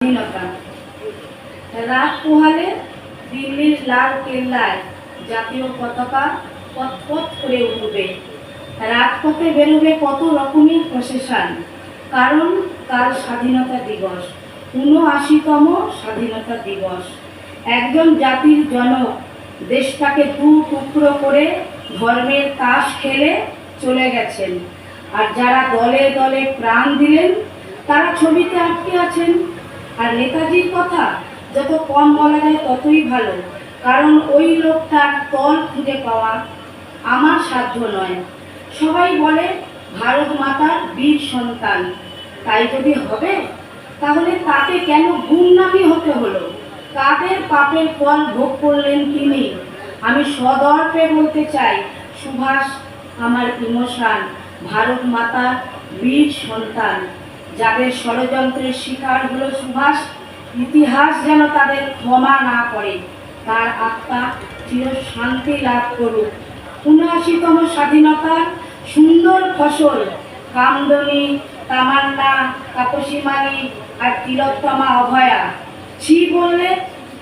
স্বাধীনতা। রাত পোহালে দিল্লির লাল কেল্লায় জাতীয় পতাকা পথ করে উঠবে। রাজপথে বেরোবে কত রকমের প্রসেশন, কারণ কাল স্বাধীনতা দিবস, ৭৯তম স্বাধীনতা দিবস। একজন জাতির জনক দেশটাকে দু টুকরো করে ধর্মের তাস খেলে চলে গেছেন, আর যারা দলে দলে প্রাণ দিলেন তারা ছবিতে আটকে আছেন। আর নেতাজির কথা যত কম বলা যায় ততই ভালো, কারণ ওই লোকটার তল খুঁজে পাওয়া আমার সাধ্য নয়। সবাই বলে ভারত মাতার বীর সন্তান, তাই যদি হবে তাহলে তাকে কেন গুমনামি হতে হলো? কাদের পাপের ফল ভোগ করলেন তিনি? আমি সদর্পে বলতে চাই, সুভাষ আমার ইমোশন, ভারত মাতা বীর সন্তান। যাদের ষড়যন্ত্রের শিকার হলো সুভাষ, ইতিহাস যেন তাদের ক্ষমা না করে, তার আত্মা চির শান্তি লাভ করুক। ৭৯তম স্বাধীনতার সুন্দর ফসল কামদনি, তামান্না, তাপসী মানি আর তিলোত্তমা অভয়া। ছি বললে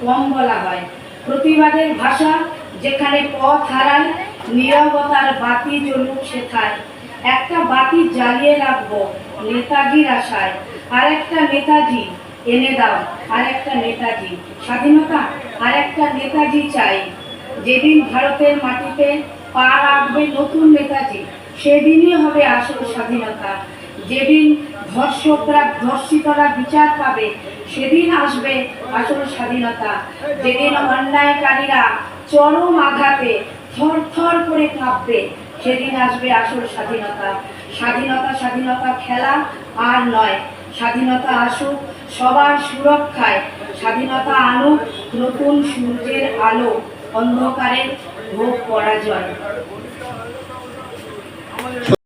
কম বলা হয়। প্রতিবাদের ভাষা যেখানে পথ হারায়, নীরবতার বাতি জ্বলুক সেথায়। একটা বাতি জ্বালিয়ে রাখবো নেতাজির আশায়, আর একটা নেতাজি এনে দাও, আর একটা নেতাজি। স্বাধীনতা আর একটা নেতাজি চাই। যেদিন ভারতের মাটিতে পা রাখবে নতুন নেতাজি, সেদিনই হবে আসল স্বাধীনতা। যেদিন ধর্ষকরা ধর্ষিতরা বিচার পাবে, সেদিন আসবে আসল স্বাধীনতা। যেদিন অন্যায়কারীরা চরম আঘাতে থর থর করে কাঁপবে, সেদিন আসবে আসল স্বাধীনতা। স্বাধীনতা স্বাধীনতা খেলা আর নয়, স্বাধীনতা আসুক সবার সুরক্ষায়। স্বাধীনতা আনুক নতুন সূর্যের আলো, অন্ধকারের ভোগ পরাজয়।